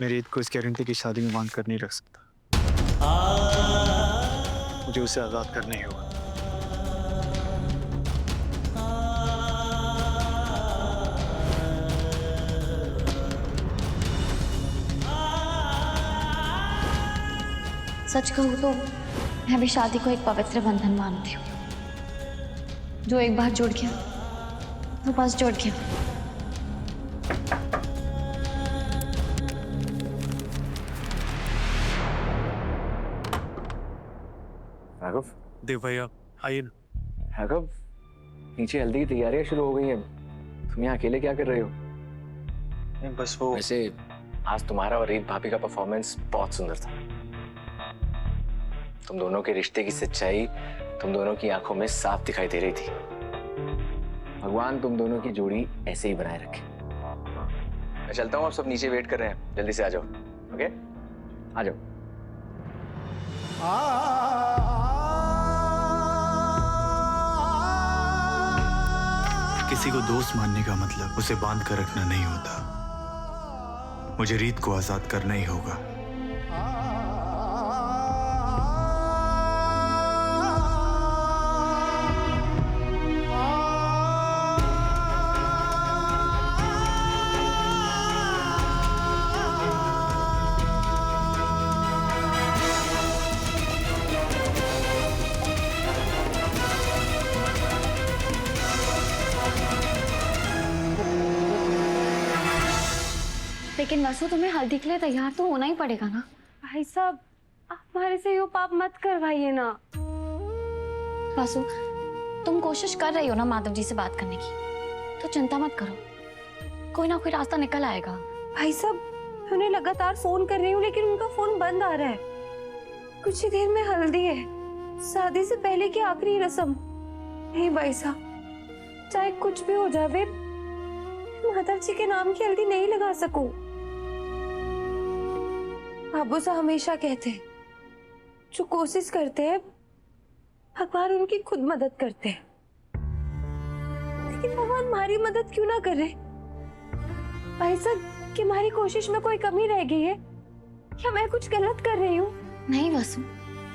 मेरी ईद को इस गारंटी की शादी में बांध कर नहीं रख सकता। मुझे उसे आजाद करना ही होगा। सच कहूँ तो मैं भी शादी को एक पवित्र बंधन मानती हूँ। जो एक बार जुड़ गया वो बस जुड़ गया। राघव। देव भैया आइए ना। राघव, नीचे हल्दी की तैयारियां शुरू हो गई हैं। तुम यहाँ अकेले क्या कर रहे हो? बस वो वैसे आज तुम्हारा और रीत भाभी का परफॉर्मेंस बहुत सुंदर था। तुम दोनों के रिश्ते की सच्चाई तुम दोनों की आंखों में साफ दिखाई दे रही थी। भगवान तुम दोनों की जोड़ी ऐसे ही बनाए रखे। मैं चलता हूँ, अब सब नीचे वेट कर रहे हैं, जल्दी से आ जाओ। ओके, आ जाओ। किसी को दोस्त मानने का मतलब उसे बांध कर रखना नहीं होता। मुझे रीत को आजाद करना ही होगा। लेकिन वसु, तुम्हें हल्दी के लिए तैयार तो होना ही पड़ेगा ना। भाई साहब, आप हमारे से यो पाप मत करवाइए ना। वसु, तुम कोशिश कर रही हो ना माधव जी से बात करने की, तो चिंता मत करो, कोई ना कोई रास्ता निकल आएगा। भाई साहब, मैं उन्हें लगातार फोन कर रही हूँ लेकिन उनका फोन बंद आ रहा है। कुछ ही देर में हल्दी है, शादी से पहले की आखिरी रस्म। नहीं भाई साहब, चाहे कुछ भी हो जावे, माधव जी के नाम की हल्दी नहीं लगा सकूं। बाबू साहब हमेशा कहते हैं, जो कोशिश करते हैं भगवान उनकी खुद मदद करते हैं। लेकिन भगवान हमारी मदद क्यों ना करे? भाई साहब, कि हमारी कोशिश में कोई कमी रह गई है? क्या मैं कुछ गलत कर रही हूँ? नहीं वसु,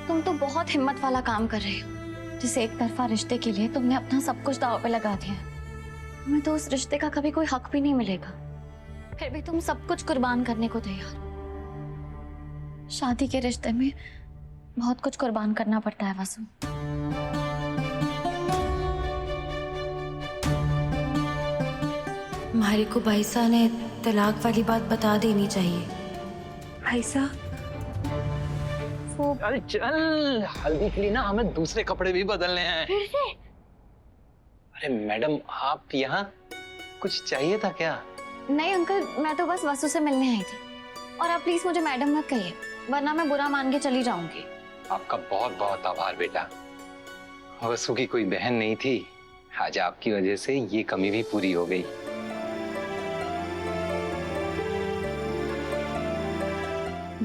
तुम तो बहुत हिम्मत वाला काम कर रही हो। जिस एक तरफा रिश्ते के लिए तुमने अपना सब कुछ दांव पे लगा दिया है, तुम्हें तो उस रिश्ते का कभी कोई हक भी नहीं मिलेगा। फिर भी तुम सब कुछ कुर्बान करने को तैयार हो। शादी के रिश्ते में बहुत कुछ कुर्बान करना पड़ता है वसु। हमारे को भाई साहब ने तलाक वाली बात बता देनी चाहिए। भाई साहब, वो अरे चल, हल्दी के लिए ना हमें दूसरे कपड़े भी बदलने हैं। फिर से? अरे मैडम, आप यहाँ कुछ चाहिए था क्या? नहीं अंकल, मैं तो बस वसु से मिलने आई थी। और आप प्लीज मुझे मैडम मत कहिए, वरना मैं बुरा मान के चली जाऊंगी। आपका बहुत बहुत आभार बेटा। वसु की कोई बहन नहीं थी, आज आपकी वजह से ये कमी भी पूरी हो गई।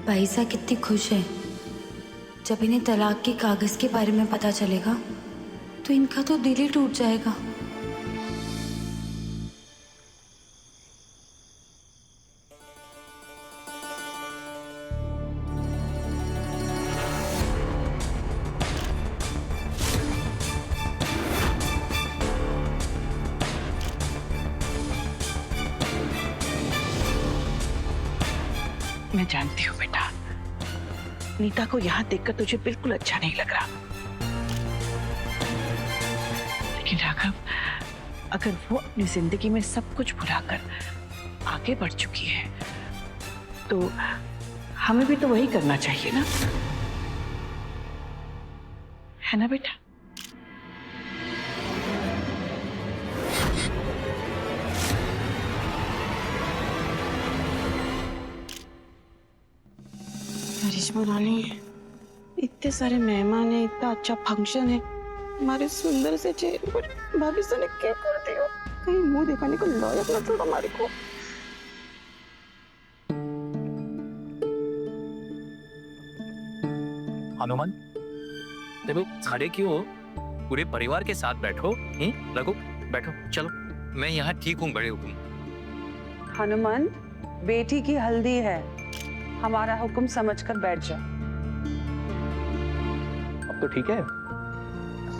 भाई साहब कितनी खुश है। जब इन्हें तलाक के कागज के बारे में पता चलेगा तो इनका तो दिल ही टूट जाएगा। मैं जानती हूँ बेटा, नीता को यहाँ देखकर तुझे बिल्कुल अच्छा नहीं लग रहा। लेकिन राघव, अगर वो अपनी जिंदगी में सब कुछ भुलाकर आगे बढ़ चुकी है, तो हमें भी तो वही करना चाहिए ना, है ना बेटा? करिश्मा रानी, इतने सारे मेहमान हैं, इतना अच्छा फंक्शन है, हमारे सुंदर से चेहरे पर भाभी से ने क्या कर दिया? कहीं मुंह दिखाने को लायक ना छोड़ा हमारे को। हनुमान, देखो खड़े क्यों हो? पूरे परिवार के साथ बैठो। रघु बैठो, चलो। मैं यहाँ ठीक हूँ बड़े हुकुम। हनुमान, बेटी की हल्दी है, हमारा हुक्म समझकर बैठ जा। अब तो ठीक है,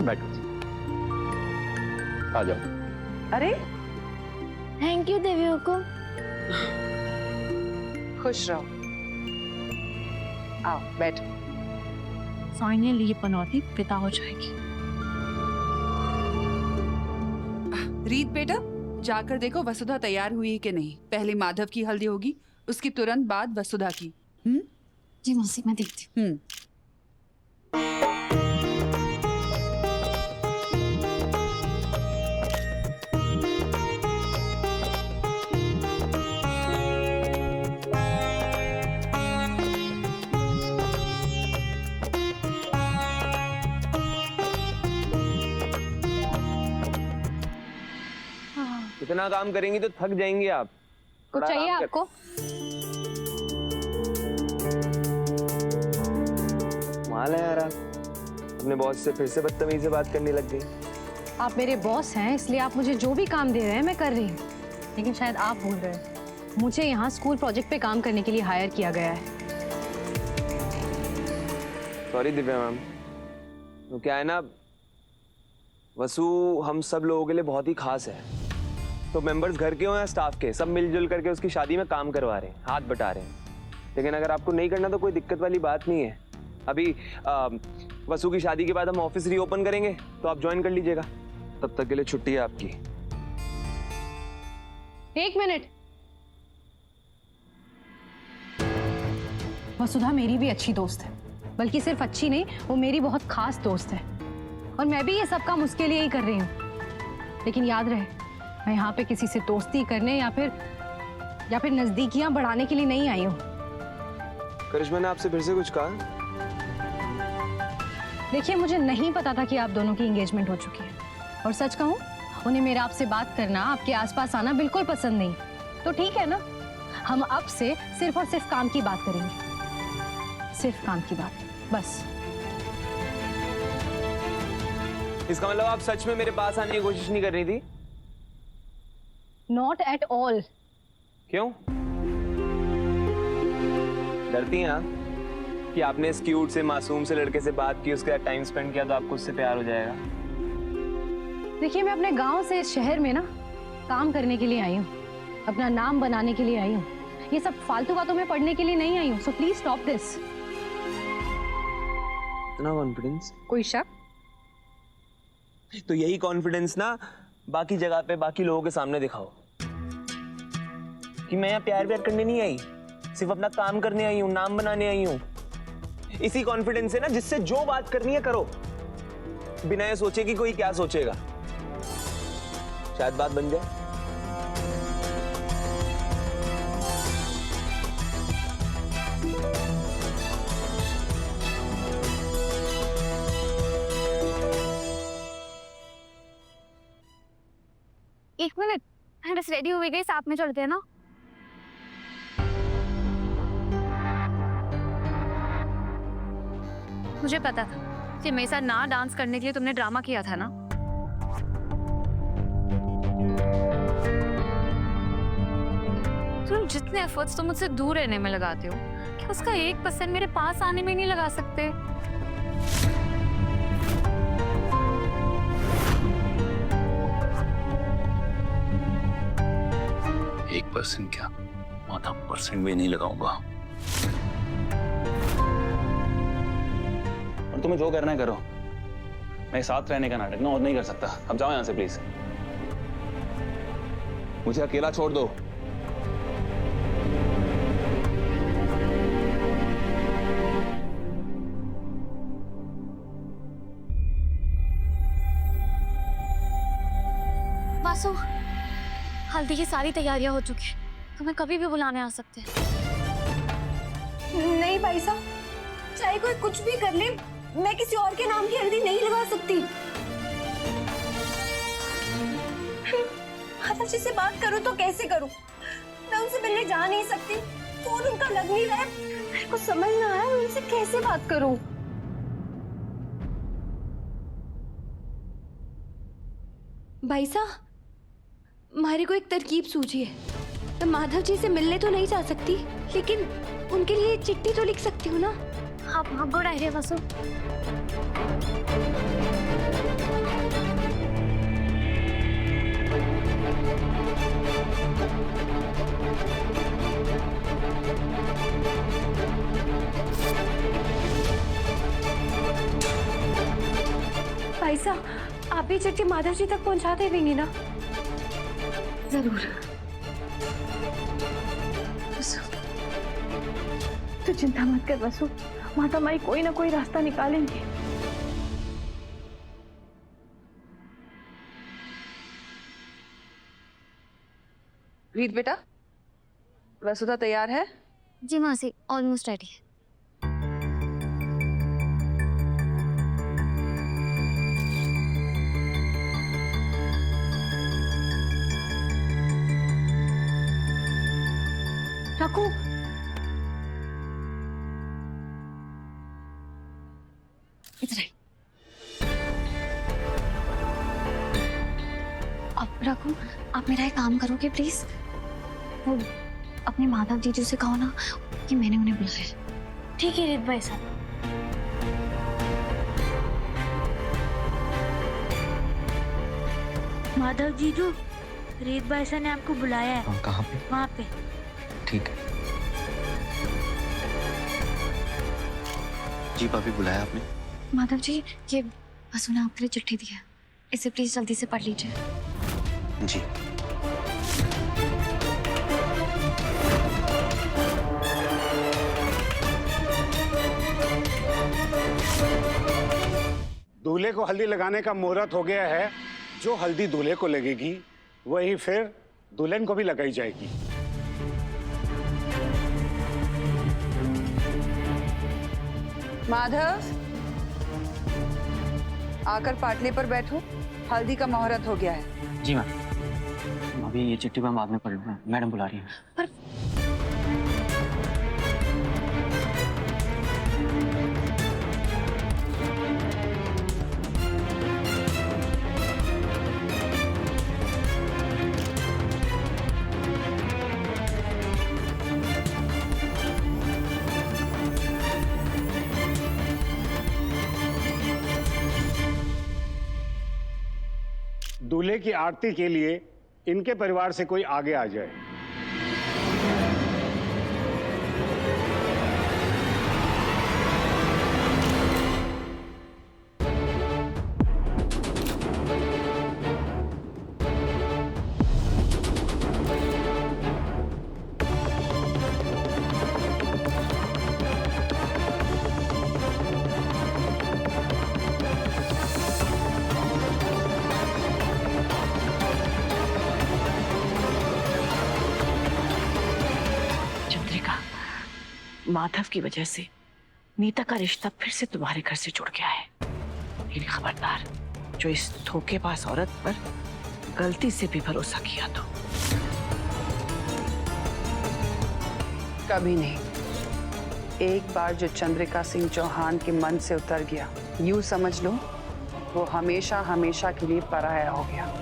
बैठो, आ जाओ। अरे थैंक यू देवी हुकुम। खुश रहो, आओ बैठो। फाइनली ये पनौती पिता हो जाएगी। रीत बेटा, जाकर देखो वसुधा तैयार हुई है कि नहीं। पहले माधव की हल्दी होगी, उसकी तुरंत बाद वसुधा की। जी मौसी, मैं देखती हूँ। इतना काम करेंगी तो थक जाएंगी आप। कुछ चाहिए आपको? माल है यार, आप अपने बॉस से फिर से बदतमीजी से बात करने लग गई। आप मेरे बॉस हैं, इसलिए आप मुझे जो भी काम दे रहे हैं मैं कर रही हूँ। लेकिन शायद आप भूल रहे हैं, मुझे यहाँ स्कूल प्रोजेक्ट पे काम करने के लिए हायर किया गया है। सॉरी दिव्या मैम, तो क्या है ना, वसु हम सब लोगों के लिए बहुत ही खास है। तो मेंबर्स घर के हो या स्टाफ के, सब मिलजुल करके उसकी शादी में काम करवा रहे हैं, हाथ बटा रहे हैं। लेकिन अगर आपको नहीं करना तो कोई दिक्कत वाली बात नहीं है। अभी वसु की शादी के बाद हम ऑफिस रीओपन करेंगे, तो आप ज्वाइन कर लीजिएगा। तब तक के लिए छुट्टी है आपकी। एक मिनट, वसुधा मेरी भी अच्छी दोस्त है, बल्कि सिर्फ अच्छी नहीं, वो मेरी बहुत खास दोस्त है। और मैं भी ये सब काम उसके लिए ही कर रही हूँ। लेकिन याद रहे, मैं यहाँ पे किसी से दोस्ती करने या फिर नजदीकियां बढ़ाने के लिए नहीं आई हूँ। करिश्मा ने आपसे फिर से कुछ कहा? देखिए, मुझे नहीं पता था कि आप दोनों की एंगेजमेंट हो चुकी है। और सच कहूँ, उन्हें मेरा आपसे बात करना, आपके आसपास आना बिल्कुल पसंद नहीं। तो ठीक है ना, हम अब से सिर्फ और सिर्फ काम की बात करेंगे। सिर्फ काम की बात, बस। इसका मतलब आप सच में मेरे पास आने की कोशिश नहीं कर रही थी? Not at all. क्यों? डरती हैं आप कि आपने इस क्यूट से मासूम से लड़के से बात की, उसके साथ टाइम स्पेंड किया तो आपको उससे प्यार हो जाएगा? देखिए, मैं अपने गांव से इस शहर में ना काम करने के लिए आई हूँ, अपना नाम बनाने के लिए आई हूँ। ये सब फालतू बातों में पढ़ने के लिए नहीं आई हूँ। So please stop this. इतना कॉन्फिडेंस? कोई शक? तो यही कॉन्फिडेंस ना बाकी जगह पे बाकी लोगों के सामने दिखाओ कि मैं यहाँ प्यार करने नहीं आई, सिर्फ अपना काम करने आई हूँ, नाम बनाने आई हूँ। इसी कॉन्फिडेंस से ना, जिससे जो बात करनी है करो, बिना ये सोचे कि कोई क्या सोचेगा। शायद बात बन जाए। एक मिनट, मैं बस रेडी हो गई, साथ में चलते हैं ना। मुझे पता था कि मेरे साथ ना डांस करने के लिए तुमने ड्रामा किया था ना। तुम जितने एफर्ट्स तुम मुझसे दूर रहने में लगाते हो, क्या उसका 1% मेरे पास आने में नहीं लगा सकते? 1% क्या, 1% भी नहीं लगाऊंगा। और तुम्हें जो करना है करो, मैं साथ रहने का नाटक ना और नहीं कर सकता। अब जाओ यहां से प्लीज, मुझे अकेला छोड़ दो। वासु, हल्दी की सारी तैयारियां हो चुकी हैं, तुम्हें कभी भी बुलाने आ सकते हैं। नहीं भाई साहब, चाहे कोई कुछ भी कर ले, मैं किसी और के नाम की हल्दी नहीं लगा सकती। माता जी से बात करूं तो कैसे करूं? मैं उनसे मिलने जा नहीं सकती, फोन उनका लग नहीं रहा है। मेरे को समझ ना आया मैं उनसे कैसे बात करूं। भाई साहब, हमारे को एक तरकीब सूझी है। मैं माधव जी से मिलने तो नहीं जा सकती, लेकिन उनके लिए चिट्ठी तो लिख सकती हूँ ना। हाँ, गुड आइडिया वसु। भाई साहब, आप भी चिट्ठी माधव जी तक पहुंचा देंगी ना? जरूर। तो चिंता मत कर वसु, माता माई कोई ना कोई रास्ता निकालेंगे। रीत बेटा, वसुधा तैयार है? जी मासी, ऑलमोस्ट रेडी है। रखो। इधर आई। अब रखो, आप मेरा एक काम करोगे प्लीज? वो अपने माधव जीजू से कहो ना कि मैंने उन्हें बुलाया। ठीक है रीत भाई साहब। माधव जीजू, रीत भाईसा ने आपको बुलाया है। कहाँ पे? वहाँ पे। ठीक है। जी भाभी, बुलाया आपने? माधव जी, ये वसु ने आपके लिए चिट्ठी दी है, इसे प्लीज जल्दी से पढ़ लीजिए। जी। दूल्हे को हल्दी लगाने का मुहूर्त हो गया है। जो हल्दी दूल्हे को लगेगी वही फिर दुल्हन को भी लगाई जाएगी। माधव, आकर पाटली पर बैठो, हल्दी का मुहूर्त हो गया है। जी मैम। अभी ये चिट्ठी मैं बाद में पढ़ लूंगा, मैडम बुला रही हैं। दूल्हे की आरती के लिए इनके परिवार से कोई आगे आ जाए। माधव की वजह से नीता का रिश्ता फिर से तुम्हारे घर से जुड़ गया है। लेकिन खबरदार, जो इस धोखेबाज औरत पर गलती से भी भरोसा किया तो कभी नहीं। एक बार जो चंद्रिका सिंह चौहान के मन से उतर गया, यूं समझ लो वो हमेशा हमेशा के लिए पराया हो गया।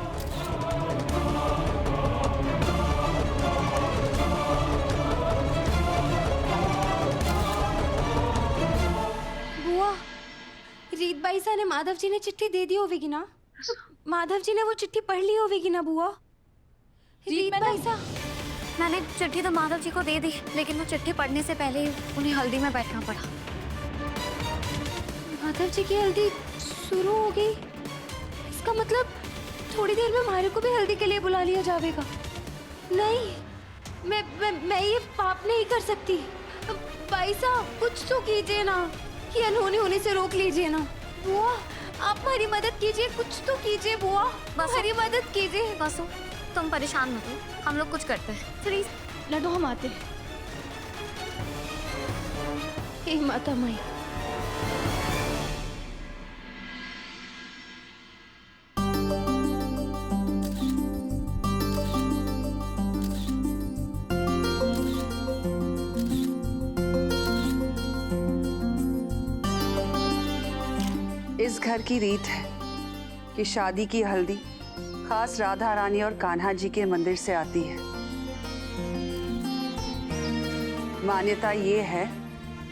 रीत भाईसा ने माधव जी ने चिट्ठी दे दी होगी ना? माधव जी ने वो चिट्ठी पढ़ ली होगी ना बुआ? रीत भाईसा, मैंने चिट्ठी तो माधव जी को दे दी, लेकिन वो चिट्ठी पढ़ने से पहले ही उन्हें हल्दी में बैठना पड़ा। माधव जी की हल्दी शुरू हो गई? इसका मतलब थोड़ी देर में मारे को भी हल्दी के लिए बुला लिया जाएगा। नहीं, मैं ये पाप नहीं कर सकती। भाईसा, कुछ तो कीजिए ना, कि अनहोनी होने से रोक लीजिए ना। बुआ, आप हमारी मदद कीजिए, कुछ तो कीजिए बुआ, हमारी मदद कीजिए। बसो, तुम परेशान मत हो, हम लोग कुछ करते हैं। प्लीज लड्डू, हम आते हैं। हे माता माई। इस घर की रीत है कि शादी की हल्दी खास राधा रानी और कान्हा जी के मंदिर से आती है। मान्यता ये है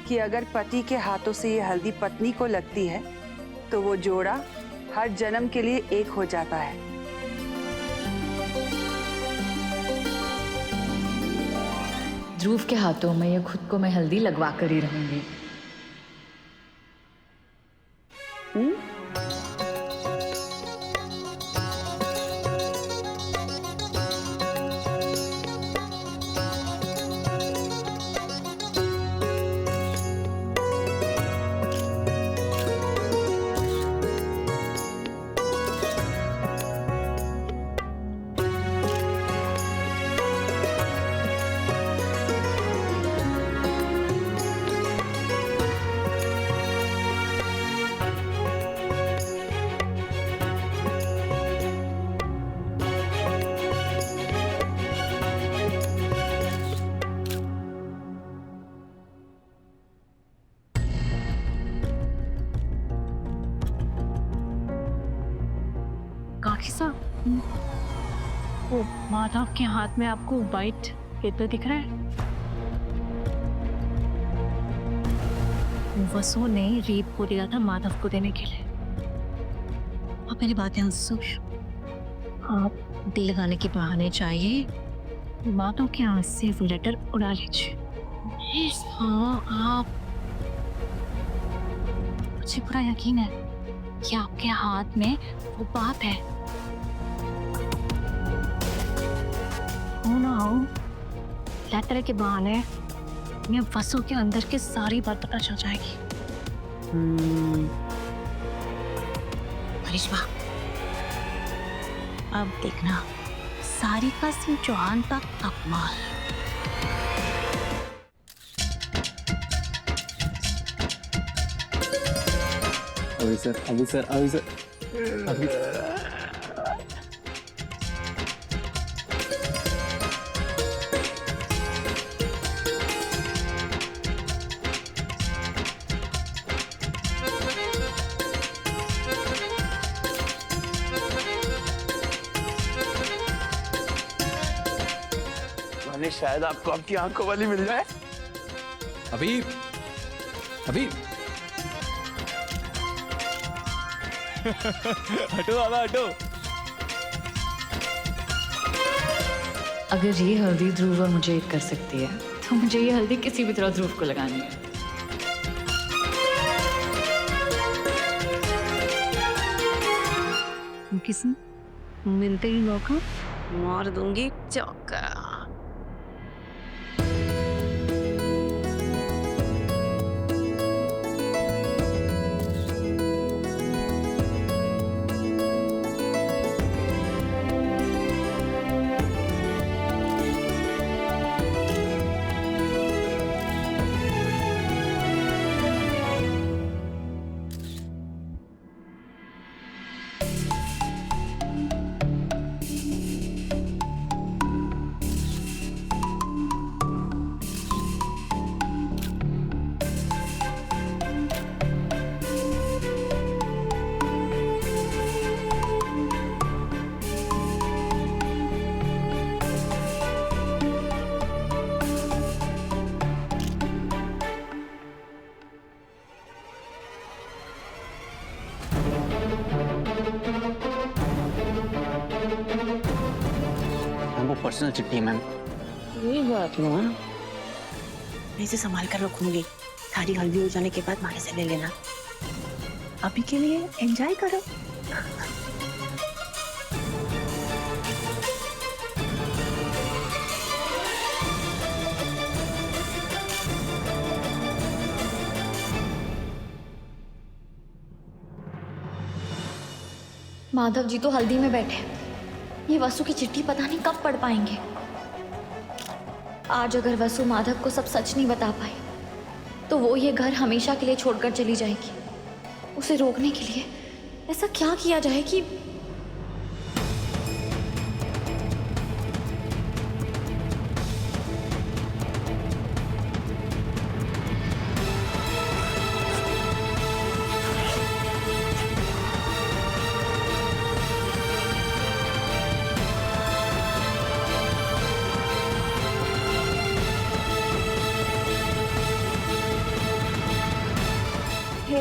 कि अगर पति के हाथों से ये हल्दी पत्नी को लगती है तो वो जोड़ा हर जन्म के लिए एक हो जाता है। ध्रुव के हाथों में ये खुद को मैं हल्दी लगवा कर ही रहूंगी। काकी साहब, वो माधव के हाथ में आपको वाइट पेपर दिख रहा है? वसु ने रीप को दिया था माधव को देने के लिए। आप मेरी बात ध्यान से सुनो। आप दिल लगाने के बहाने चाहिए माधव के हाथ से वो लेटर उड़ा लीजिए। हाँ, आप, मुझे पूरा यकीन है कि आपके हाथ में वो बात है। हो ना हो, लेटर के बहाने मैं वसु के अंदर की सारी बात पता चल जाएगी। करिश्मा, अब देखना सारिका सिंह चौहान का कमाल। अभी सर अभी शायद आपको आपकी आंखों वाली मिल जाए। अभी हटो बाबा हटो। अगर ये हल्दी ध्रुव और मुझे एक कर सकती है तो मुझे ये हल्दी किसी भी तरह ध्रुव को लगानी है। किसी मिलते ही मौका मार दूंगी चौका। वो पर्सनल चिट्ठी है मैम। ये बात हुआ, मैं इसे संभाल कर रखूंगी। सारी हल्दी हो जाने के बाद मारे से ले लेना। अभी के लिए एंजॉय करो। माधव जी तो हल्दी में बैठे हैं। ये वसु की चिट्ठी पता नहीं कब पढ़ पाएंगे। आज अगर वसु माधव को सब सच नहीं बता पाई तो वो ये घर हमेशा के लिए छोड़कर चली जाएगी। उसे रोकने के लिए ऐसा क्या किया जाए कि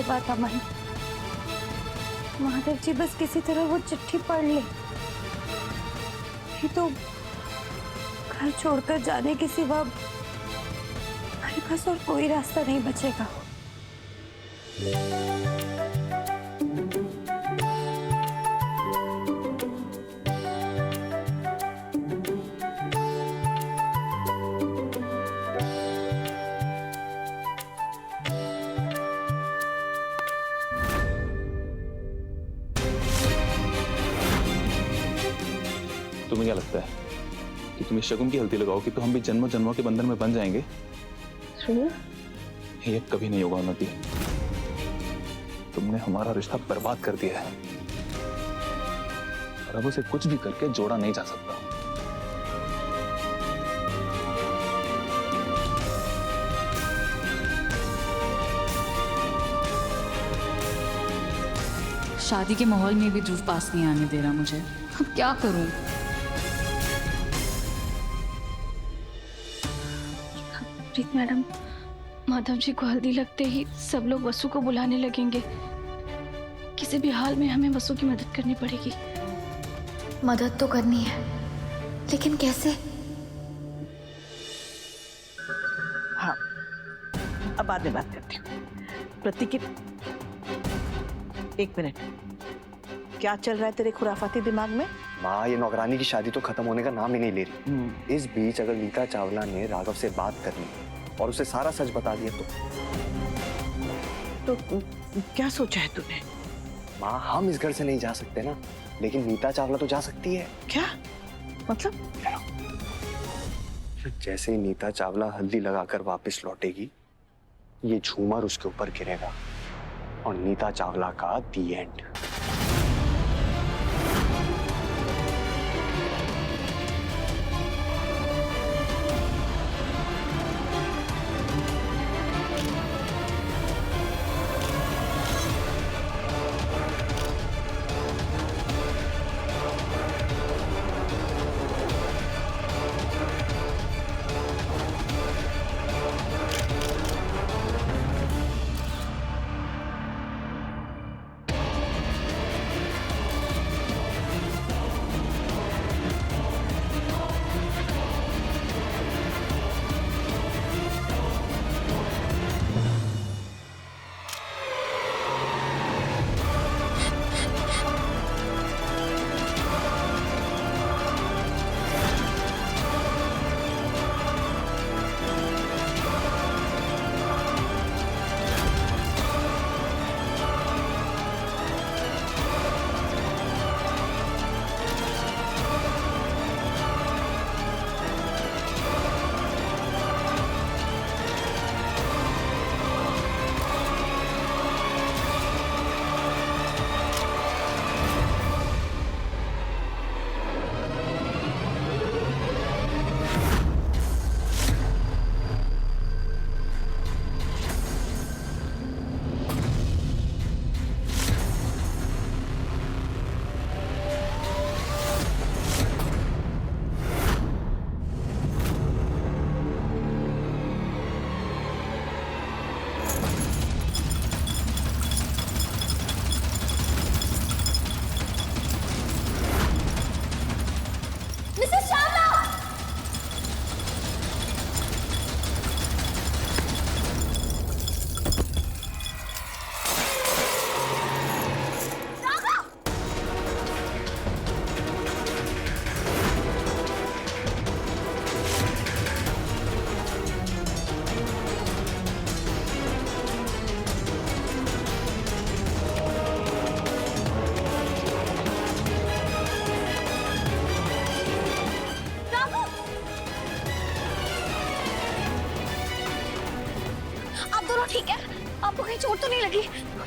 ये बात अमन। माधव जी बस किसी तरह वो चिट्ठी पढ़ ले, नहीं तो घर छोड़कर जाने के सिवा हमारे पास और कोई रास्ता नहीं बचेगा। तुम्हें क्या लगता है कि तुम इस शगुन की हल्दी लगाओगी तो हम भी जन्मों जन्मों के बंधन में बन जाएंगे? ये कभी नहीं होगा उन्नति। तुमने हमारा रिश्ता बर्बाद कर दिया है और अब उसे कुछ भी करके जोड़ा नहीं जा सकता। शादी के माहौल में भी ध्रुव पास नहीं आने दे रहा मुझे। अब क्या करूं? प्रीत मैडम, माधव जी को हल्दी लगते ही सब लोग वसु को बुलाने लगेंगे। किसी भी हाल में हमें वसु की मदद करनी पड़ेगी। मदद तो करनी है, लेकिन कैसे? हाँ, अब बाद में बात करती हूँ। प्रतीक, एक मिनट, क्या चल रहा है तेरे खुराफाती दिमाग में? माँ, ये नौकरानी की शादी तो खत्म होने का नाम ही नहीं ले रही। इस बीच अगर नीता चावला ने राघव से बात कर ली और उसे सारा सच बता दिया तो क्या सोचा है तूने? माँ, हम इस घर से नहीं जा सकते ना, लेकिन नीता चावला तो जा सकती है। क्या मतलब? जैसे ही नीता चावला हल्दी लगाकर वापस लौटेगी, ये झूमर उसके ऊपर गिरेगा और नीता चावला का दी एंड। ठीक है? आपको कहीं चोट तो नहीं लगी?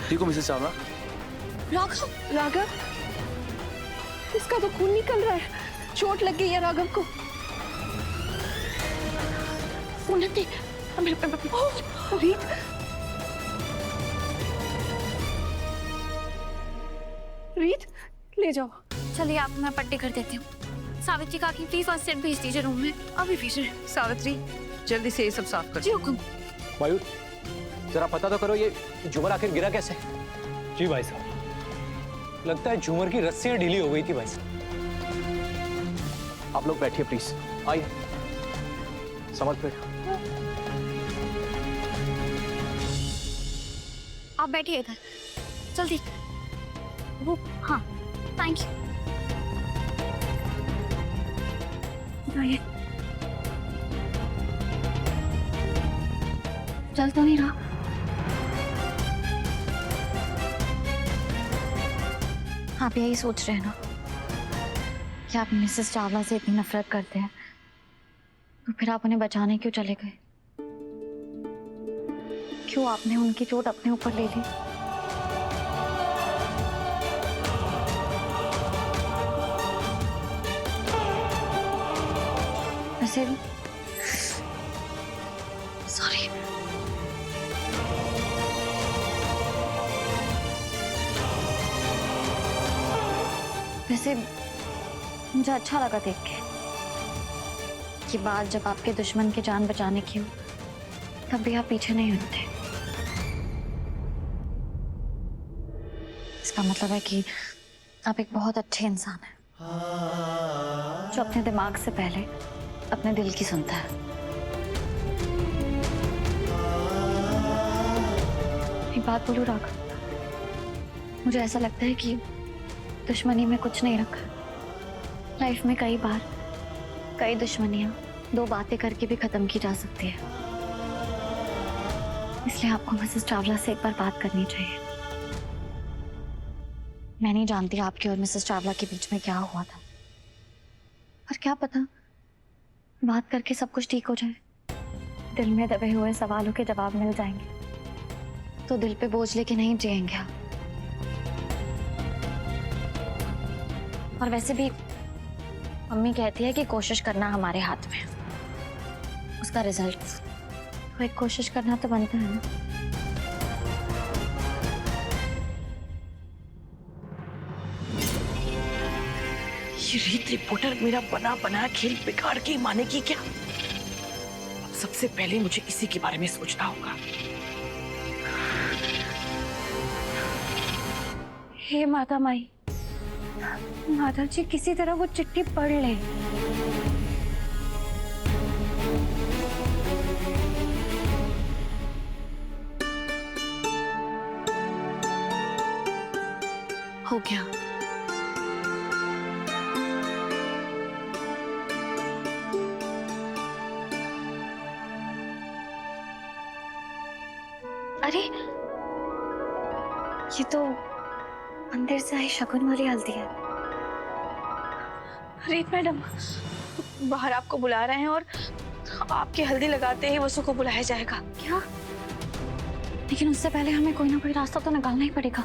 ठीक हो मिसेस चावला? राघव, राघव, इसका तो खून निकल रहा है। चोट लग गई है राघव को। उन्नति, रीत, रीत, ले जाओ। चलिए, आप मैं पट्टी कर देती हूँ। सावित्री काकी प्लीज फर्स्ट एड भेज दीजिए रूम में। अभी भेज रहे। सावित्री, जल्दी से ये सब साफ कर। जी हुकुम। मयूर, जरा पता तो करो ये झूमर आखिर गिरा कैसे? जी भाई साहब, लगता है झूमर की रस्सियां ढीली हो गई थी भाई साहब। आप लोग बैठिए प्लीज, आइए समझ पे। आप बैठिए इधर, जल्दी। वो हाँ, थैंक यू। आइए। चल तो नहीं रहा। आप यही सोच रहे हैं ना कि आप मिसेस चावला से इतनी नफरत करते हैं, तो फिर आप उन्हें बचाने क्यों चले गए? क्यों आपने उनकी चोट अपने ऊपर ले ली? वैसे सॉरी। वैसे मुझे अच्छा लगा देख के कि बात जब आपके दुश्मन की जान बचाने की हो तब भी आप पीछे नहीं हटते। इसका मतलब है कि आप एक बहुत अच्छे इंसान हैं जो अपने दिमाग से पहले अपने दिल की सुनता है। एक बात बोलूं राघव, मुझे ऐसा लगता है कि दुश्मनी में कुछ नहीं रखा। लाइफ में कई बार कई दुश्मनियां दो बातें करके भी खत्म की जा सकती है। इसलिए आपको मिसेस चावला से एक बार बात करनी चाहिए। मैं नहीं जानती आपके और मिसेस चावला के बीच में क्या हुआ था, पर क्या पता बात करके सब कुछ ठीक हो जाए। दिल में दबे हुए सवालों के जवाब मिल जाएंगे तो दिल पे बोझ लेके नहीं जिएंगे आप। और वैसे भी मम्मी कहती है कि कोशिश करना हमारे हाथ में, उसका रिजल्ट तो एक कोशिश करना तो बनता है ना। ये रीत रिपोर्टर मेरा बना बना खेल बिगाड़ के मानेगी क्या? अब सबसे पहले मुझे इसी के बारे में सोचना होगा। हे माता माई, माता जी किसी तरह वो चिट्ठी पढ़ ले। हो गया। अरे ये तो अंदर से आई शगुन वाली हल्दी है। रीत मैडम, बाहर आपको बुला रहे हैं और आपकी हल्दी लगाते ही वसु को बुलाया जाएगा। क्या? लेकिन उससे पहले हमें कोई ना कोई रास्ता तो निकालना ही पड़ेगा।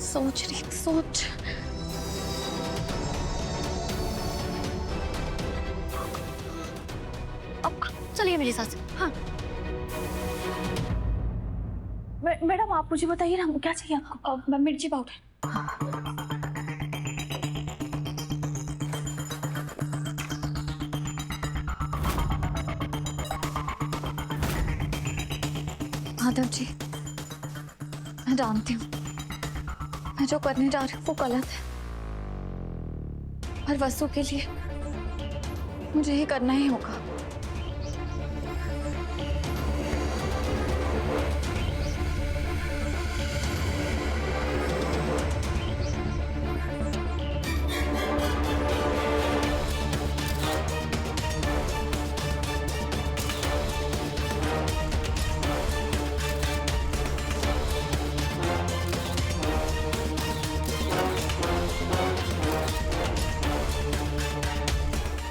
सोच रीत, सोच। अब चलिए मेरे साथ। हाँ मैडम, आप मुझे बताइए ना क्या चाहिए आपको? मिर्ची पाउडर। माधव जी, मैं जानती हूँ मैं जो करने जा रही हूँ वो गलत है, पर वसु के लिए मुझे ही करना ही होगा।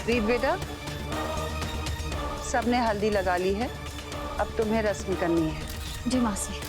रीत बेटा, सबने हल्दी लगा ली है, अब तुम्हें रस्म करनी है। जी मासी।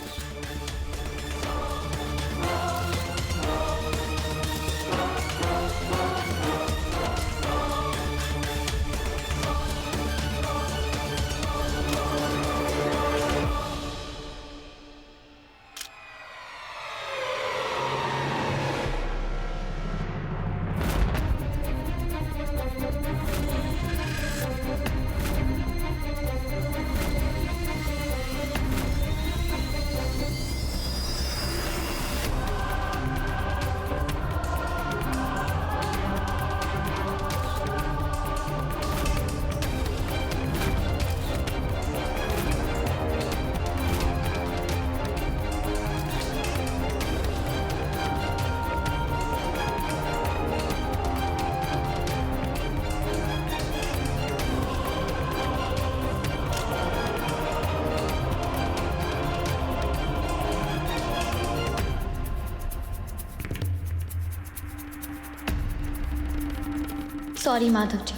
सॉरी माधव जी,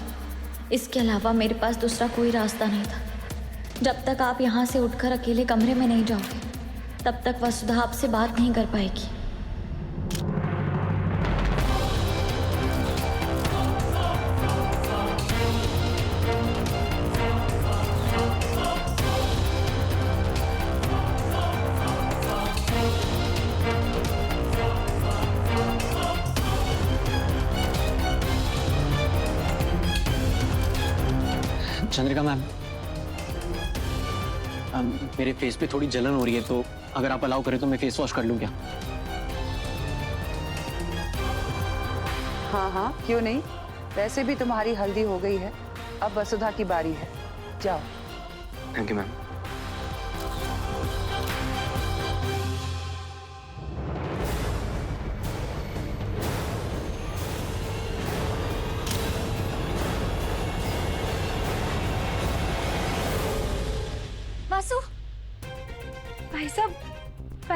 इसके अलावा मेरे पास दूसरा कोई रास्ता नहीं था। जब तक आप यहाँ से उठकर अकेले कमरे में नहीं जाओगे, तब तक वसुधा आपसे बात नहीं कर पाएगी। चंद्रिका मैम, मेरे फेस पे थोड़ी जलन हो रही है, तो अगर आप अलाउ करें तो मैं फेस वॉश कर लूं क्या? हाँ हाँ, क्यों नहीं। वैसे भी तुम्हारी हल्दी हो गई है, अब वसुधा की बारी है। जाओ। Thank you ma'am. वासु, भाई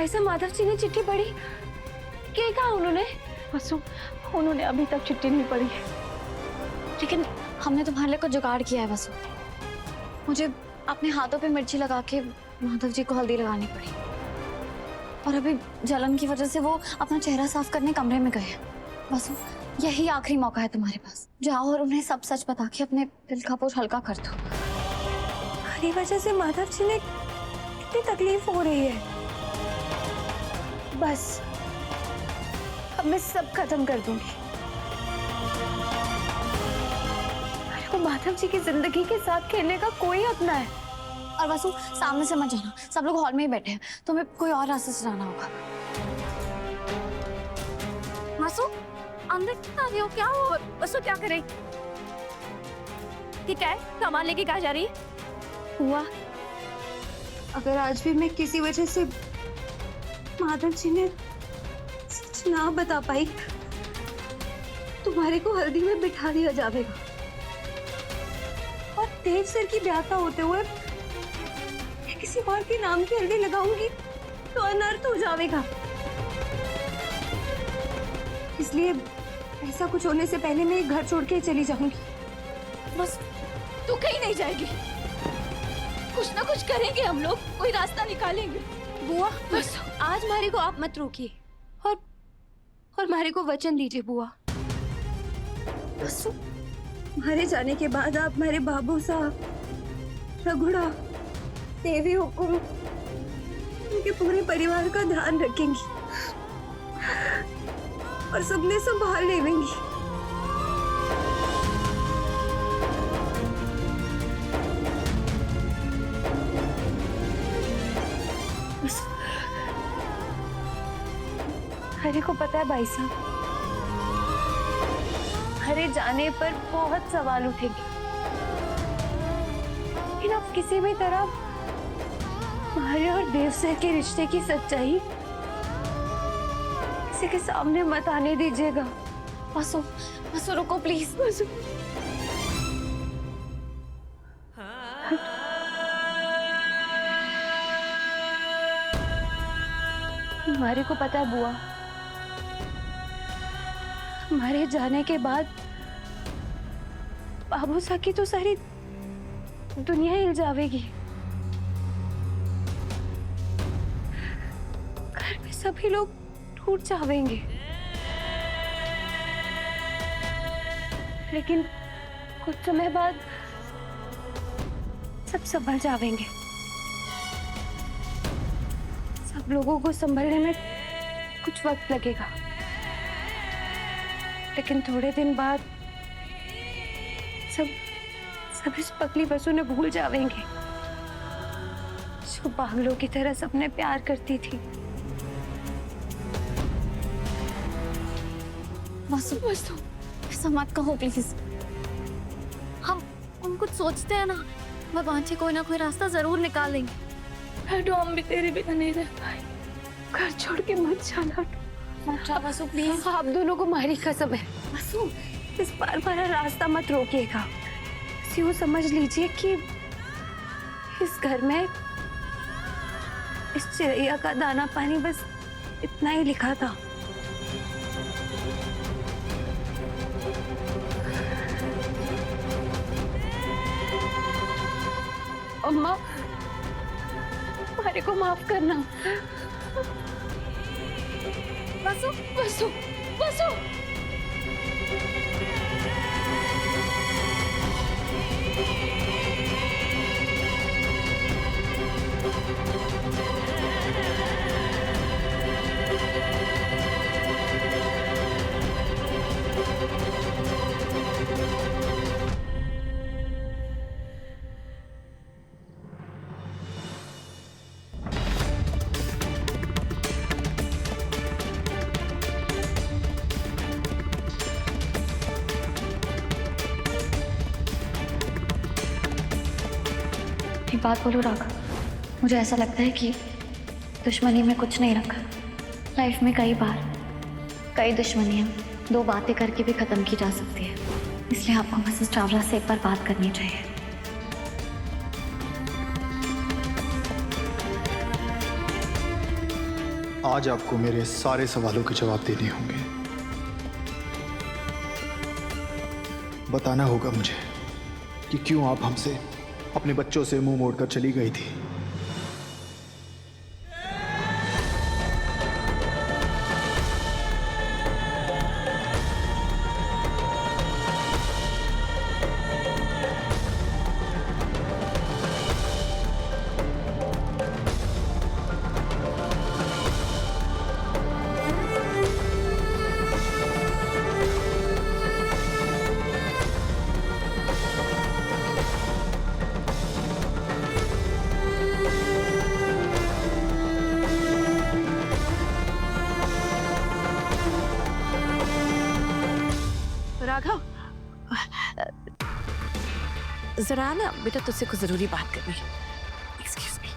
साहब माधव जी ने चिट्ठी पढ़ी? क्या कहा उन्होंने? वासु, उन्होंने अभी तक चिट्ठी नहीं पढ़ी है, लेकिन हमने तुम्हारे लिए कुछ जुगाड़ किया है वासु। मुझे अपने हाथों पे मिर्ची लगा के माधव जी को हल्दी लगानी पड़ी, और अभी जलन की वजह से वो अपना चेहरा साफ करने कमरे में गए हैं। वासु, यही आखिरी मौका है तुम्हारे पास। जाओ और उन्हें सब सच बता के अपने दिल का बोझ हल्का कर दो। हमारी वजह से माधव जी ने कितनी तकलीफ हो रही है। बस अब मैं सब खत्म कर दूंगी। मेरे को माधव जी की जिंदगी के साथ खेलने का कोई हक ना है। और वासु, सामने से मत जाना, सब लोग हॉल में ही बैठे हैं, तुम्हें कोई और रास्ते से जाना होगा। वासु, अंदर क्यों आ रही हो? क्या हो? वसु क्या करे? ठीक है, सामान लेके कहाँ जा रही है? हुआ, अगर आज भी मैं किसी वजह से माधव जी ने सच ना बता पाई, तुम्हारे को हल्दी में बिठा दिया जाएगा, और देव सर की ब्याह होते हुए मैं किसी और के नाम की हल्दी लगाऊंगी तो अनर्थ हो जाएगा। इसलिए ऐसा कुछ होने से पहले मैं घर छोड़ के चली जाऊंगी। बस तू कहीं नहीं जाएगी, कुछ ना कुछ करेंगे हम लोग, कोई रास्ता निकालेंगे। बुआ, बस आज मारी को आप मत रोकिए, और मारी को वचन दीजिए बुआ। मारे जाने के बाद आप मेरे बाबू साहब, रघुड़ा, देवी हुकुम, उनके पूरे परिवार का ध्यान रखेंगी और सबने संभाल लेंगी। हरे को पता है भाई साहब, हरे जाने पर बहुत सवाल उठेंगे, लेकिन आप किसी भी तरह हरे और देव सर के रिश्ते की सच्चाई किसी के सामने मत आने दीजिएगा। वासु, वासु रुको प्लीज। वासु, हमारे को पता है बुआ, हमारे जाने के बाद बाबू सा की तो सारी दुनिया हिल जाएगी। घर में सभी लोग टूट जाएंगे, लेकिन कुछ समय बाद सब संभल जाएंगे। सब लोगों को संभलने में कुछ वक्त लगेगा, लेकिन थोड़े दिन बाद सब इस पगली बसु ने भूल जाएंगे, जो पागलों की तरह सबने प्यार करती थी। वासु, वासु, ऐसा मत कहो प्लीज। हम कुछ सोचते हैं ना, भगवान से कोई ना कोई रास्ता जरूर निकाल लेंगे। तो हम भी तेरे बिना नहीं रह पाए। घर छोड़ के मत जाना। वासु प्लीज, आप दोनों को मारी कसम है। वासु, इस बार हमारा रास्ता मत रोकिएगा। यूं समझ लीजिए कि इस घर में इस चिड़ैया का दाना पानी बस इतना ही लिखा था। अम्मा, मारे को माफ करना। वसु, वसु, वसु। एक बात बोलूं राघव, मुझे ऐसा लगता है कि दुश्मनी में कुछ नहीं रखा। लाइफ में कई बार कई दुश्मनियां 2 बातें करके भी खत्म की जा सकती है, इसलिए आपको मिसेस चावला से एक बार बात करनी चाहिए। आज आपको मेरे सारे सवालों के जवाब देने होंगे। बताना होगा मुझे कि क्यों आप हमसे अपने बच्चों से मुंह मोड़कर चली गई थी। राघव, जरा ना बेटा, तुझसे कुछ जरूरी बात करनी है। Excuse me.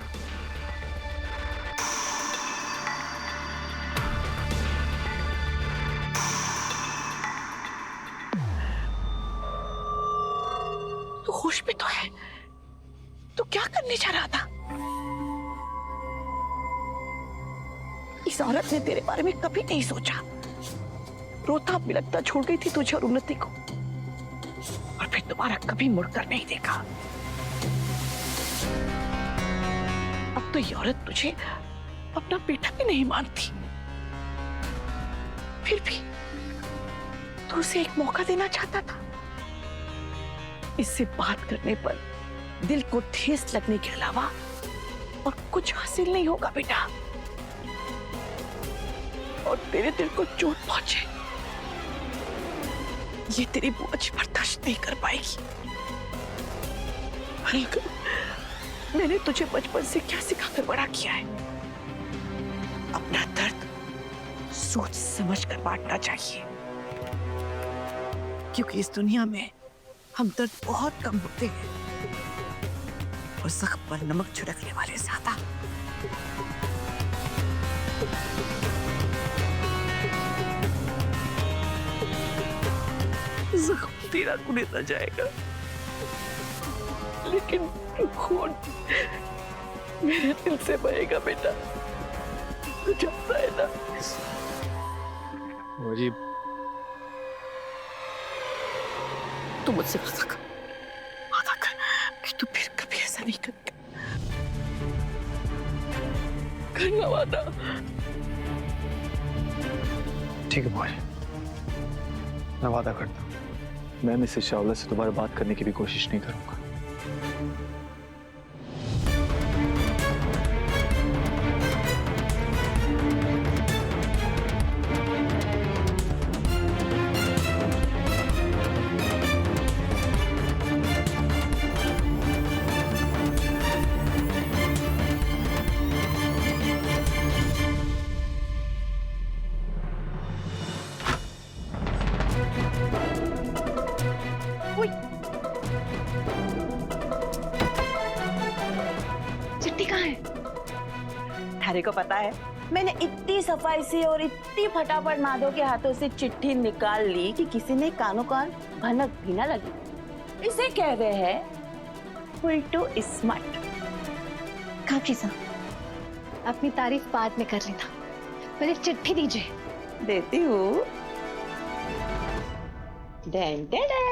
तू होश में तो है? तू क्या करने जा रहा था? इस औरत ने तेरे बारे में कभी नहीं सोचा। रोता बिलखता छोड़ गई थी तुझे और उन्नति को, और फिर दोबारा कभी मुड़कर नहीं देखा। अब तो ये औरत तुझे अपना बेटा भी नहीं मानती। फिर भी तू उसे एक मौका देना चाहता था। इससे बात करने पर दिल को ठेस लगने के अलावा और कुछ हासिल नहीं होगा बेटा, और तेरे दिल को चोट पहुंचे ये तेरी बुआ जी बर्दाश्त नहीं कर पाएगी। मैंने तुझे बचपन से क्या सिखाकर बड़ा किया है? अपना दर्द सोच समझ कर बांटना चाहिए, क्योंकि इस दुनिया में हम दर्द बहुत कम होते हैं और जख्म पर नमक छिड़कने वाले ज्यादा। जख्म तेरा कुनेता जाएगा, लेकिन खून मेरे दिल से बहेगा बेटा, तू जानता है ना? जी, तू मुझसे वादा कर कि तू फिर कभी ऐसा नहीं करेगा। करना वादा। ठीक है भाई, मैं वादा करता हूँ मैं मिसेस चावला से दोबारा बात करने की भी कोशिश नहीं करूंगा। चिट्ठी कहाँ है? थारे को पता है, मैंने इतनी सफाई से और इतनी फटाफट माधव के हाथों से चिट्ठी निकाल ली कि किसी ने कानों कान भनक भी ना लगी। इसे कहते हैं उल्टो स्मार्ट। काकी साहब, अपनी तारीफ बाद में कर लेना, पहले चिट्ठी दीजिए। देती हूँ। डैन डैन डैन।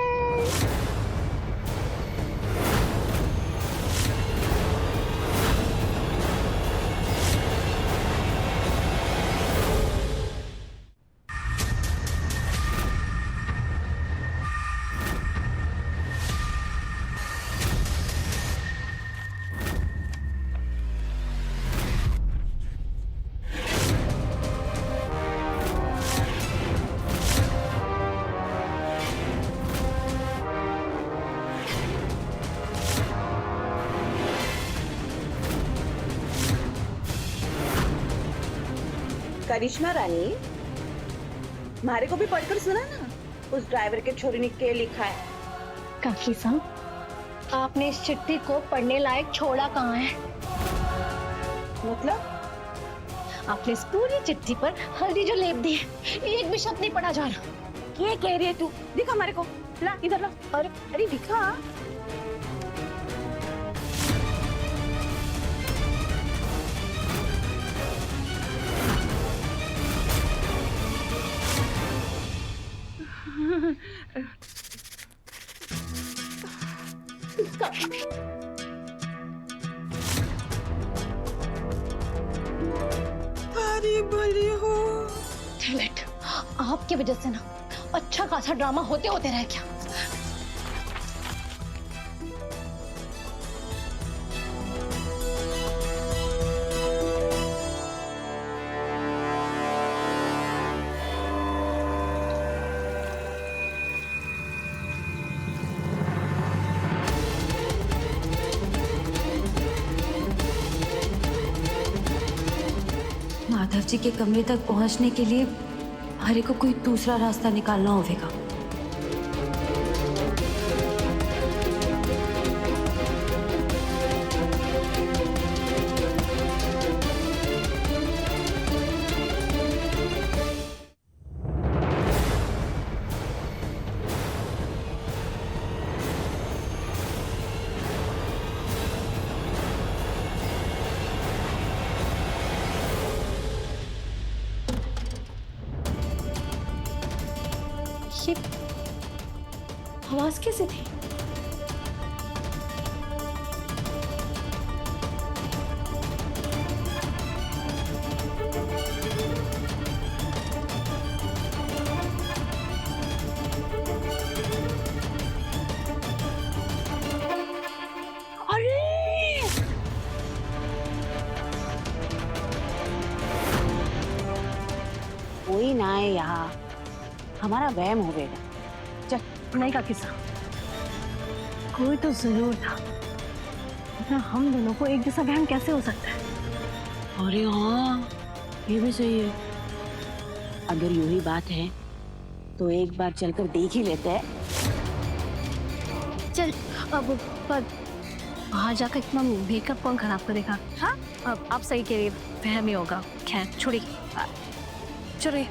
करिश्मा रानी, मारे को भी पढ़कर सुना ना, उस ड्राइवर के छोरी ने क्या लिखा है। काकी साहब, आपने इस चिट्ठी को पढ़ने लायक छोड़ा कहाँ है? मतलब आपने इस पूरी चिट्ठी पर हल्दी जो लेप दी है, एक भी शब्द नहीं पढ़ा जा रहा। क्या कह रही है तू? दिखा हमारे को, ला इधर ला। अरे दिखा। अरे भली हो। Damn it! आपकी वजह से ना अच्छा खासा ड्रामा होते होते रह गया। माधव जी के कमरे तक पहुंचने के लिए हरे को कोई दूसरा रास्ता निकालना होगा। ये आवाज कैसे थी? कोई ना है यहाँ, हमारा वहम हो गया। चल नहीं काकी साहब, कोई तो जरूर था, वरना हम दोनों को एक जैसा वहम कैसे हो सकता है? अरे हाँ, ये भी सही है। अगर यूं ही बात है तो एक बार चलकर देख ही लेते हैं। चल अब पर बाहर जाकर इतना मेकअप कौन खराब करेगा? हाँ अब आप सही कह रही, वहम ही होगा। खैर छोड़िए, चलिए।